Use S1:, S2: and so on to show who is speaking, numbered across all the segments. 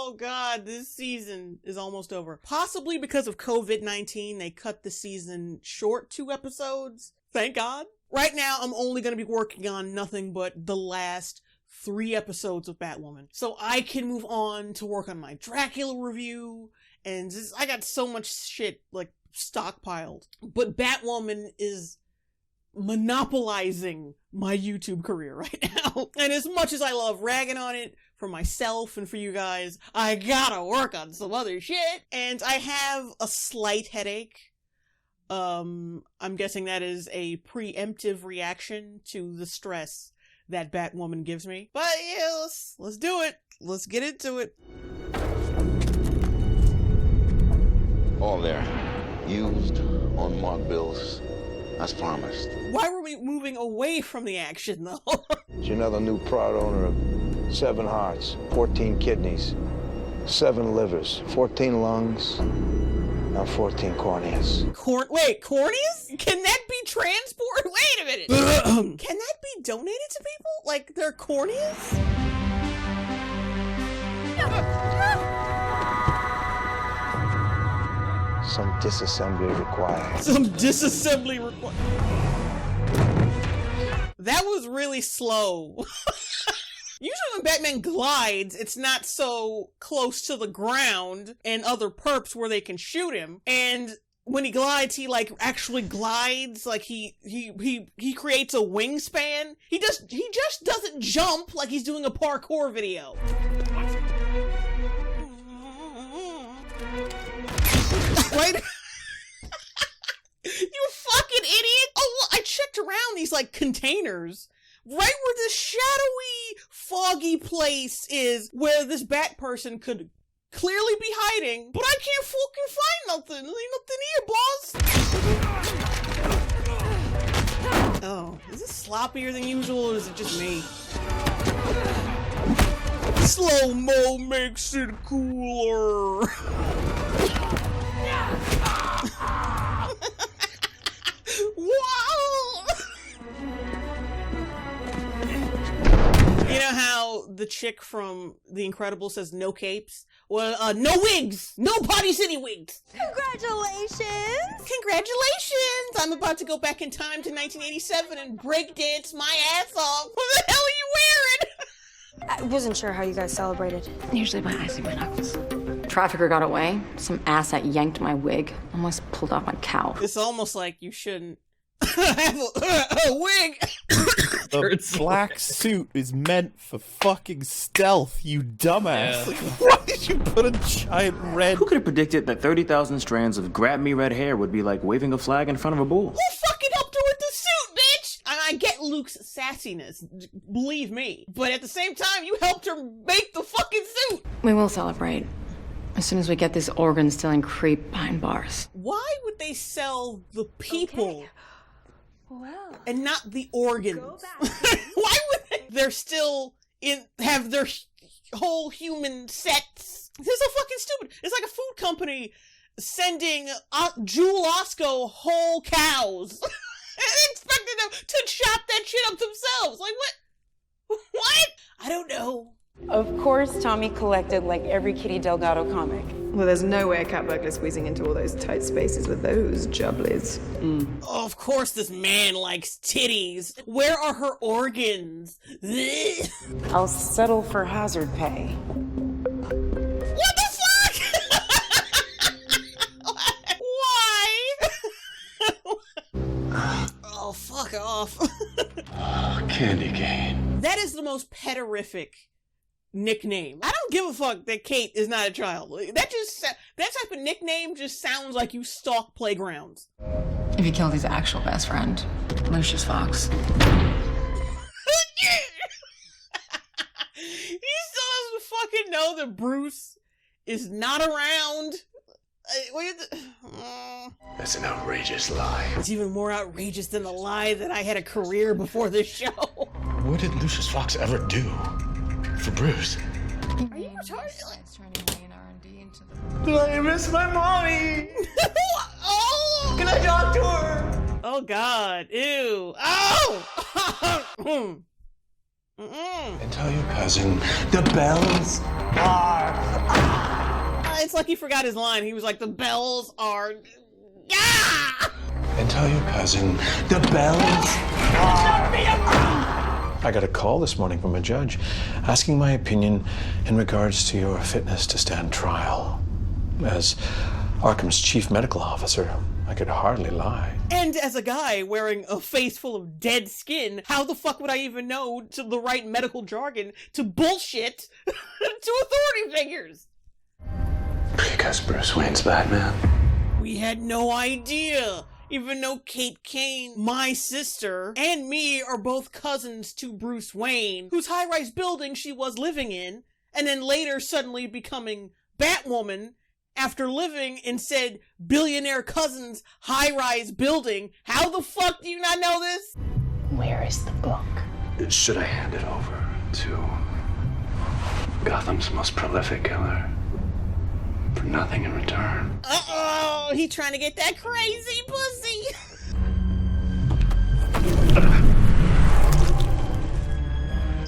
S1: Oh God, this season is almost over. Possibly because of COVID-19, they cut the season short 2 episodes. Thank God. Right now, I'm only going to be working on nothing but the last 3 episodes of Batwoman. So I can move on to work on my Dracula review, and I got so much shit, like, stockpiled. But Batwoman is monopolizing my YouTube career right now. And as much as I love ragging on it for myself and for you guys, I gotta work on some other shit. And I have a slight headache. I'm guessing that is a preemptive reaction to the stress that Batwoman gives me. But yeah, let's do it. Let's get into it.
S2: All there. Used, unmarked bills, as promised.
S1: Why were we moving away from the action, though?
S3: You're now the new proud owner of 7 hearts, 14 kidneys, 7 livers, 14 lungs, and 14 corneas.
S1: Wait, corneas? Can that be transported? Wait a minute. Can that be donated to people? Like, their corneas?
S3: Some disassembly required.
S1: That was really slow. Usually when Batman glides, it's not so close to the ground and other perps where they can shoot him. And when he glides, he like actually glides, like he creates a wingspan. He just doesn't jump like he's doing a parkour video. Right? You fucking idiot! Oh, well, I checked around these, like, containers. Right where this shadowy, foggy place is, where this bat person could clearly be hiding, but I can't fucking find nothing. There ain't nothing here, boss. Oh, is this sloppier than usual, or is it just me? Slow-mo makes it cooler. Wow! You know how the chick from The Incredibles says no capes? Well, no wigs! No Party City wigs!
S4: Congratulations!
S1: Congratulations! I'm about to go back in time to 1987 and breakdance my ass off. What the hell are you wearing?
S4: I wasn't sure how you guys celebrated.
S5: Usually by icing my knuckles. Trafficker got away. Some asshat yanked my wig. Almost pulled off my cow.
S1: It's almost like you shouldn't have a wig.
S6: The black suit is meant for fucking stealth, you dumbass. Like, why did you put a giant red...
S7: Who could have predicted that 30,000 strands of grab-me red hair would be like waving a flag in front of a bull?
S1: Who fucking helped her with the suit, bitch? I get Luke's sassiness, believe me. But at the same time, you helped her make the fucking suit.
S5: We will celebrate. As soon as we get this organ-stealing creep behind bars.
S1: Why would they sell the people?
S4: Okay. Well,
S1: and not the organs?
S4: go back.
S1: Why would they're still have their whole human sets? This is so fucking stupid. It's like a food company sending Jewel Osco whole cows and expecting them to chop that shit up themselves. Like, what? I don't know.
S8: Of course, Tommy collected like every Kitty Delgado comic.
S9: Well, there's no way a cat burglar's squeezing into all those tight spaces with those jubblies.
S1: Oh, of course this man likes titties. Where are her organs?
S8: I'll settle for hazard pay.
S1: What the fuck? Why? Oh, fuck off.
S2: Candy cane.
S1: That is the most petterific nickname. I don't give a fuck that Kate is not a child. That type of nickname just sounds like you stalk playgrounds.
S5: If you killed his actual best friend, Lucius Fox.
S1: He still doesn't fucking know that Bruce is not around.
S2: That's an outrageous lie.
S1: It's even more outrageous than the lie that I had a career before this show.
S2: What did Lucius Fox ever do for Bruce?
S1: Are you retarded?
S6: I miss my mommy!
S1: Oh!
S6: Can I talk to her?
S1: Oh God! Ew! Oh!
S2: And tell your cousin
S6: The bells are
S1: It's like he forgot his line. He was like, the bells are... Yeah!
S2: And tell your cousin, the bells I got a call this morning from a judge asking my opinion in regards to your fitness to stand trial. As Arkham's chief medical officer, I could hardly lie.
S1: And as a guy wearing a face full of dead skin, how the fuck would I even know to the right medical jargon to bullshit to authority figures?
S2: Because Bruce Wayne's Batman.
S1: We had no idea. Even though Kate Kane, my sister, and me are both cousins to Bruce Wayne, whose high-rise building she was living in, and then later suddenly becoming Batwoman after living in said billionaire cousin's high-rise building. How the fuck do you not know this?
S10: Where is the book?
S2: Should I hand it over to Gotham's most prolific killer for nothing in return?
S1: Uh-oh, he trying to get that crazy pussy.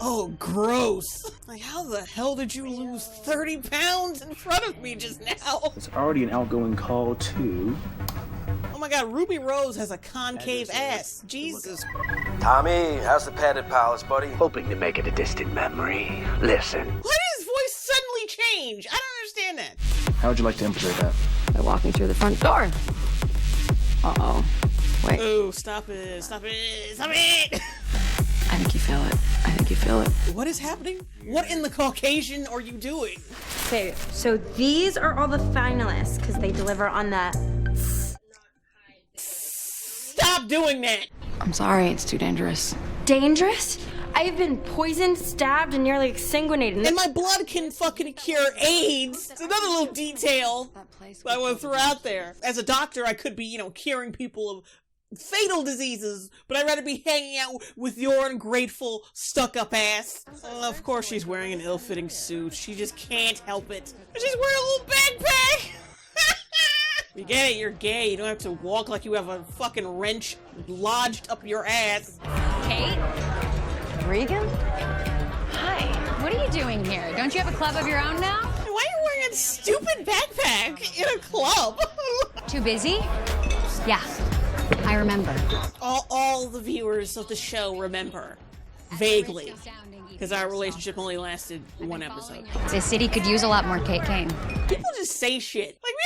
S1: Oh, gross. Like, how the hell did you lose 30 pounds in front of me just now?
S7: It's already an outgoing call, too.
S1: Oh my god, Ruby Rose has a concave ass. Jesus.
S11: Tommy, how's the padded palace, buddy? Hoping to make it a distant memory. Listen.
S1: Why did his voice suddenly change? I don't understand that.
S7: How would you like to infiltrate that?
S5: By walking through the front door. Uh-oh. Wait.
S1: Oh, stop it. Stop it. Stop it.
S5: I think you feel it. I think you feel it.
S1: What is happening? What in the Caucasian are you doing?
S4: Okay, so these are all the finalists because they deliver on the...
S1: Stop doing that.
S5: I'm sorry, it's too dangerous.
S4: Dangerous? I have been poisoned, stabbed, and nearly exsanguinated.
S1: And my blood can fucking cure AIDS. It's another little detail that I want to throw out there. As a doctor, I could be, curing people of fatal diseases, but I'd rather be hanging out with your ungrateful, stuck-up ass. Of course she's wearing an ill-fitting suit. She just can't help it. She's wearing a little backpack! You get it, you're gay. You don't have to walk like you have a fucking wrench lodged up your ass.
S12: Kate? Regan? Hi. What are you doing here? Don't you have a club of your own now?
S1: Why are you wearing a stupid backpack in a club?
S12: Too busy? Yeah. I remember.
S1: All the viewers of the show remember. Vaguely. Because our relationship only lasted one episode.
S12: This city could use a lot more Kate Kane.
S1: People just say shit. Like, we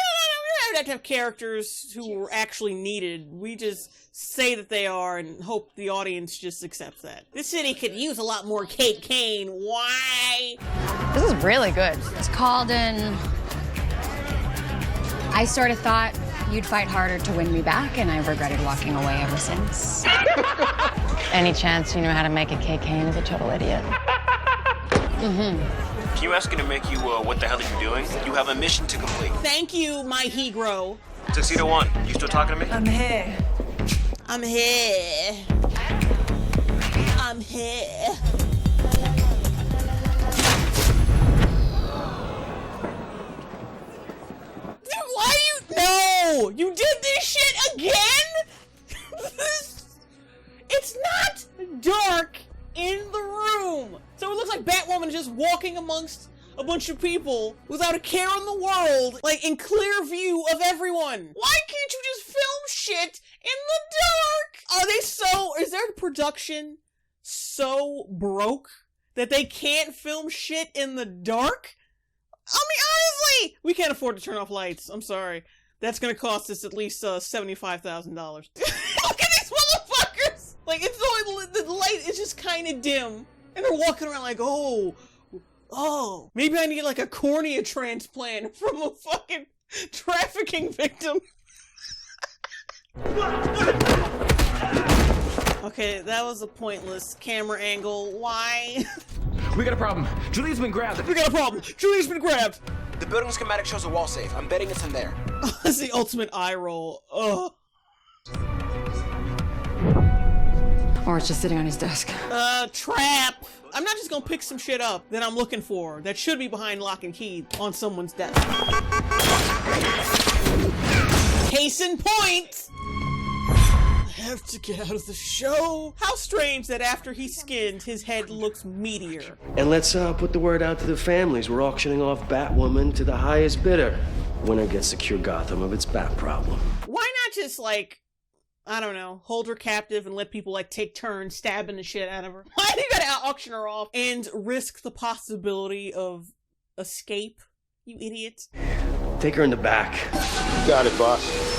S1: don't have to have characters who are actually needed. We just say that they are and hope the audience just accepts that. This city could use a lot more Kate Kane. Why?
S12: This is really good. It's called an... I sort of thought you'd fight harder to win me back, and I've regretted walking away ever since. Any chance you know how to make a Kate Kane is a total idiot.
S11: Can you ask him to make you, what the hell are you doing? You have a mission to complete.
S1: Thank you, my Hegro.
S11: Tuxedo 1, you still talking to me?
S9: I'm here.
S1: I'm here. I'm here. Dude, why you... No! You did this shit again? It's not dark in the room. So it looks like Batwoman is just walking amongst a bunch of people without a care in the world, like in clear view of everyone. Why can't you just film shit in the dark? Is their production so broke that they can't film shit in the dark? I mean, honestly, we can't afford to turn off lights. I'm sorry. That's gonna cost us at least $75,000. Look at these motherfuckers! Like, it's the light is just kind of dim. And they're walking around like, oh, maybe I need like a cornea transplant from a fucking trafficking victim. Okay, that was a pointless camera angle. Why?
S11: We got a problem. Julie's been grabbed.
S1: We got a problem. Julie's been grabbed.
S11: The building schematic shows a wall safe. I'm betting it's in there.
S1: That's the ultimate eye roll. Ugh.
S5: Or it's just sitting on his desk.
S1: Trap! I'm not just gonna pick some shit up that I'm looking for that should be behind lock and key on someone's desk. Case in point! have to get out of the show. How strange that after he's skinned, his head looks meatier.
S11: And let's put the word out to the families. We're auctioning off Batwoman to the highest bidder. Winner gets to cure Gotham of its bat problem.
S1: Why not just, like, I don't know, hold her captive and let people, like, take turns stabbing the shit out of her? Why do you gotta auction her off and risk the possibility of escape, you idiot?
S11: Take her in the back.
S3: Got it, boss.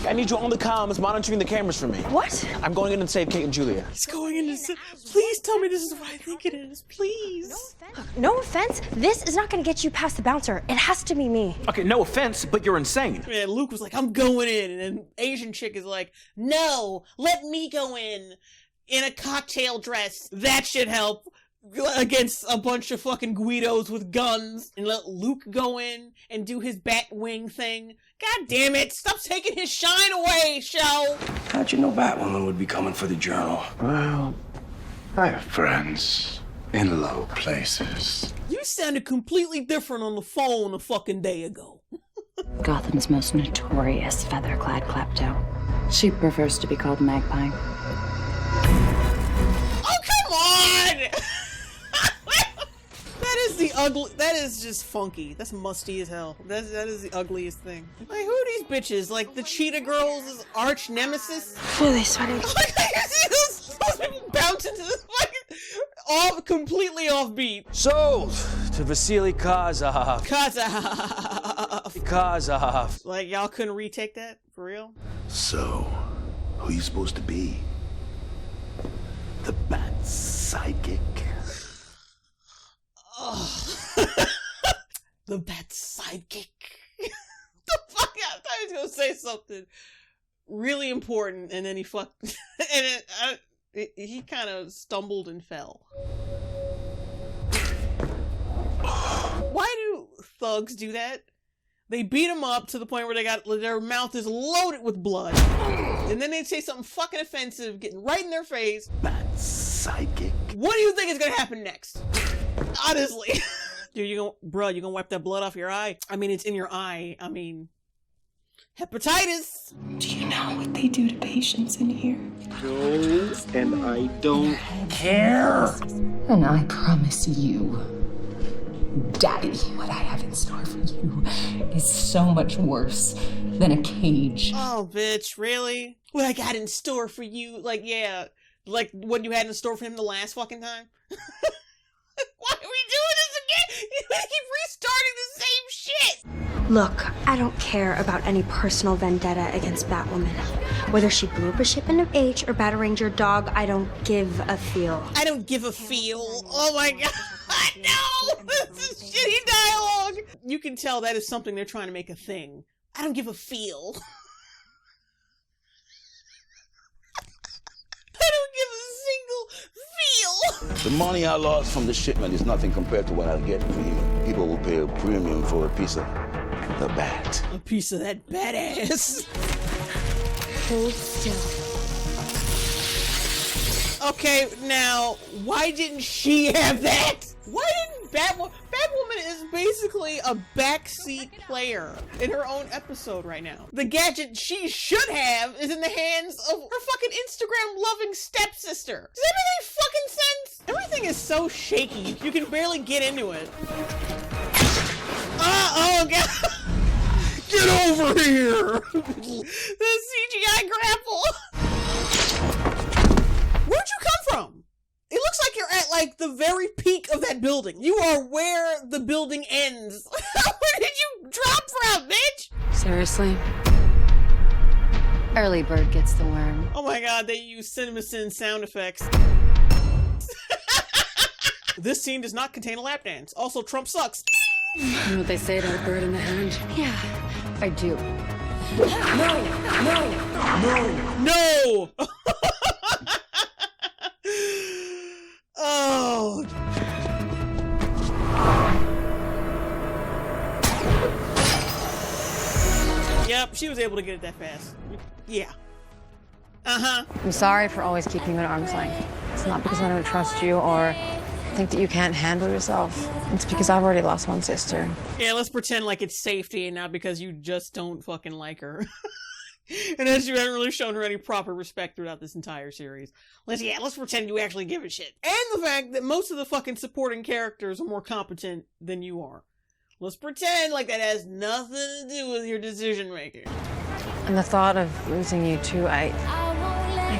S7: I need you on the comms monitoring the cameras for me.
S4: What?
S7: I'm going in and save Kate and Julia.
S1: He's going in to please tell me this is what I think it is, please.
S4: No offense, this is not gonna get you past the bouncer. It has to be me.
S7: Okay, no offense, but you're insane.
S1: Man, Luke was like, I'm going in, and then Asian chick is like, no, let me go in a cocktail dress. That should help against a bunch of fucking Guidos with guns, and let Luke go in and do his bat wing thing. God damn it, stop taking his shine away, show!
S11: How'd you know Batwoman would be coming for the Journal?
S3: Well, I have friends in low places.
S1: You sounded completely different on the phone a fucking day ago.
S12: Gotham's most notorious feather-clad klepto. She prefers to be called Magpie.
S1: Oh, come on! That is just funky. That's musty as hell. That is the ugliest thing. Like, who are these bitches? Like, the Cheetah Girls' arch nemesis?
S4: Are they sweating?
S1: You see those people bounce into this fucking completely offbeat.
S11: Sold to Vasily Kazov. Kazov.
S1: Like, y'all couldn't retake that? For real?
S3: So, who are you supposed to be? The bat sidekick?
S1: The bat sidekick. The fuck? I thought he was gonna say something really important, and then he fucked. And he kind of stumbled and fell. Why do thugs do that? They beat him up to the point where their mouth is loaded with blood, and then they say something fucking offensive, getting right in their face.
S3: Bat sidekick.
S1: What do you think is gonna happen next? Honestly. Dude, you gonna wipe that blood off your eye? I mean, it's in your eye. I mean, hepatitis.
S9: Do you know what they do to patients in here?
S11: No, and I don't care.
S12: And I promise you, Daddy, what I have in store for you is so much worse than a cage.
S1: Oh, bitch, really? What I got in store for you? Like, yeah, like what you had in store for him the last fucking time? Why are we doing this again? You keep restarting the same shit.
S4: Look, I don't care about any personal vendetta against Batwoman. Whether she blew up a shipment of H or Bataranger dog, I don't give a feel.
S1: I don't give a feel. Oh my god. No! This is shitty dialogue. You can tell that is something they're trying to make a thing. I don't give a feel. I don't give a single feel.
S3: The money I lost from the shipment is nothing compared to what I'll get for you. People will pay a premium for a piece of the bat.
S1: A piece of that badass.
S4: Hold still.
S1: Okay, now, why didn't she have that? Why didn't Batwoman is basically a backseat player in her own episode right now. The gadget she should have is in the hands of her fucking Instagram-loving stepsister. Does that make any fucking sense? Everything is so shaky, you can barely get into it. Oh god! Get over here! The CGI grapple! Where'd you come from? It looks like you're at, like, the very peak of that building. You are where the building ends. Where did you drop from, bitch?
S12: Seriously? Early bird gets the worm.
S1: Oh my god, they use CinemaSin sound effects. This scene does not contain a lap dance. Also, Trump sucks.
S12: You know what they say about a bird in the hand?
S4: Yeah,
S12: I do.
S1: No! Oh. Yep, she was able to get it that fast. Yeah. Uh-huh.
S12: I'm sorry for always keeping you at arm's length. It's not because I don't trust you or think that you can't handle yourself. It's because I've already lost one sister.
S1: Yeah, let's pretend like it's safety and not because you just don't fucking like her. And as you haven't really shown her any proper respect throughout this entire series. Let's pretend you actually give a shit. And the fact that most of the fucking supporting characters are more competent than you are. Let's pretend like that has nothing to do with your decision making.
S12: And the thought of losing you too, I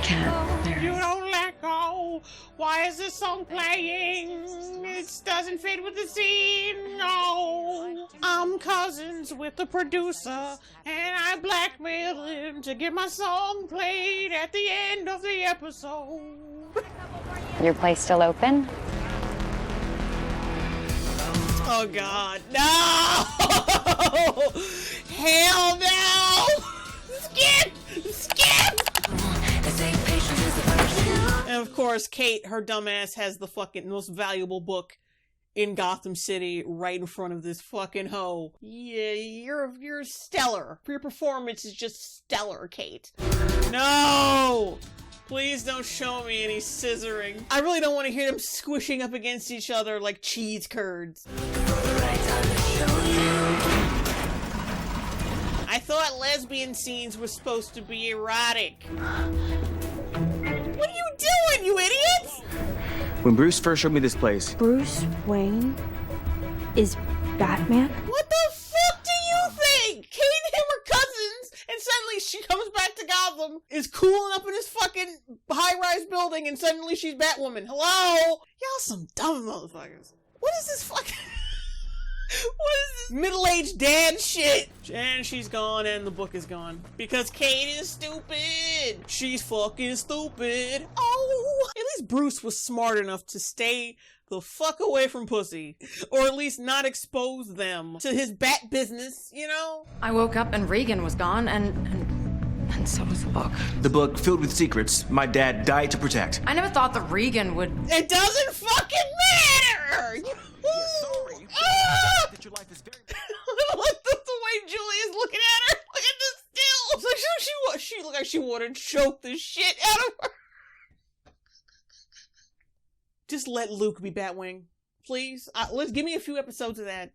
S12: can't.
S1: You don't let go. Why is this song playing? It doesn't fit with the scene. No. I'm cousins with the producer, and I blackmailed him to get my song played at the end of the episode.
S12: Your place still open?
S1: Oh God, no! Hell no! Skip! And of course, Kate, her dumbass, has the fucking most valuable book in Gotham City right in front of this fucking hoe. Yeah, you're stellar. Your performance is just stellar, Kate. No! Please don't show me any scissoring. I really don't want to hear them squishing up against each other like cheese curds. I thought lesbian scenes were supposed to be erotic. What are you doing, you idiots?
S7: When Bruce first showed me this place,
S4: Bruce Wayne is Batman?
S1: What the fuck do you think? Kate and him are cousins, and suddenly she comes back to Gotham, is cooling up in his fucking high-rise building, and suddenly she's Batwoman. Hello? Y'all some dumb motherfuckers. What is this fucking... What is this middle-aged dad shit? And she's gone and the book is gone. Because Kate is stupid. She's fucking stupid. Oh! At least Bruce was smart enough to stay the fuck away from pussy. Or at least not expose them to his bat business, you know?
S5: I woke up and Regan was gone, and so was the book.
S7: the book filled with secrets my dad died to protect.
S5: I never thought that Regan would...
S1: It doesn't fucking matter!
S7: Your life is very...
S1: Look the way Julia's looking at her. Look at this still. It's like she looked like she wanted to choke the shit out of her. Just let Luke be Batwing, please. Let's give me a few episodes of that.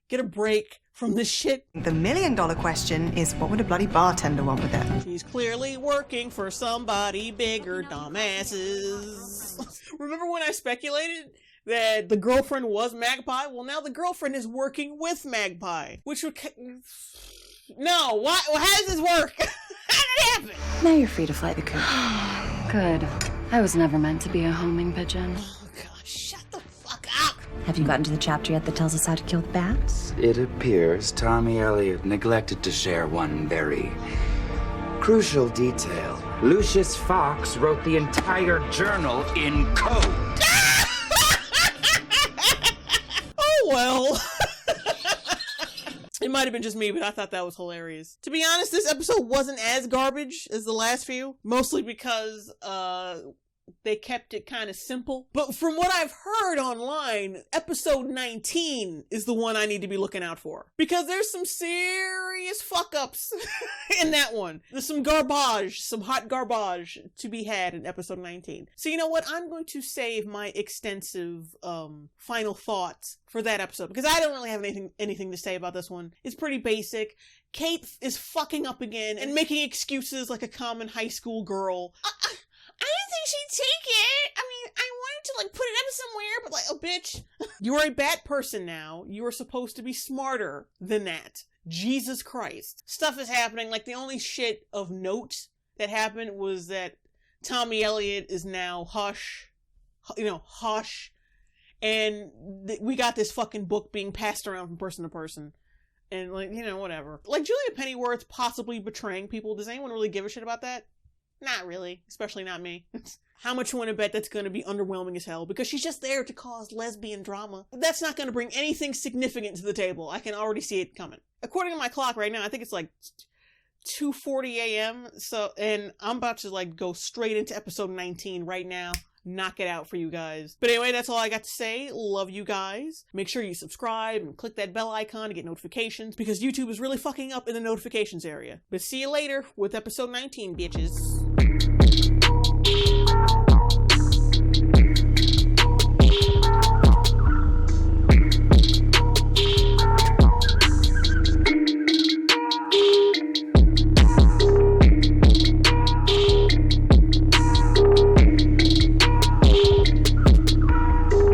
S1: Get a break from this shit.
S10: The million-dollar question is, what would a bloody bartender want with it?
S1: She's clearly working for somebody bigger, dumbasses. Remember when I speculated that the girlfriend was Magpie? Well, now the girlfriend is working with Magpie, which would... No, why? How does this work? How did it happen?
S12: Now you're free to fly the coop. Good. I was never meant to be a homing pigeon.
S1: Oh, God, shut the fuck up.
S10: Have you gotten to the chapter yet that tells us how to kill the bats?
S13: It appears Tommy Elliot neglected to share one very crucial detail. Lucius Fox wrote the entire journal in code.
S1: Oh, well. It might have been just me, but I thought that was hilarious. To be honest, this episode wasn't as garbage as the last few, mostly because, they kept it kind of simple. But from what I've heard online, episode 19 is the one I need to be looking out for. Because there's some serious fuck-ups in that one. There's some garbage, some hot garbage to be had in episode 19. So you know what? I'm going to save my extensive final thoughts for that episode. Because I don't really have anything to say about this one. It's pretty basic. Kate is fucking up again and making excuses like a common high school girl. I didn't think she'd take it. I mean, I wanted to, like, put it up somewhere, but, like, oh, bitch. You're a bat person now. You are supposed to be smarter than that. Jesus Christ. Stuff is happening. Like, the only shit of note that happened was that Tommy Elliot is now Hush. And we got this fucking book being passed around from person to person. And, like, whatever. Like, Julia Pennyworth possibly betraying people. Does anyone really give a shit about that? Not really, especially not me. How much you want to bet that's going to be underwhelming as hell? Because she's just there to cause lesbian drama. That's not going to bring anything significant to the table. I can already see it coming. According to my clock right now, I think it's like 2:40 a.m. And I'm about to like go straight into episode 19 right now. Knock it out for you guys. But anyway, that's all I got to say. Love you guys. Make sure you subscribe and click that bell icon to get notifications because YouTube is really fucking up in the notifications area. But see you later with episode 19, bitches.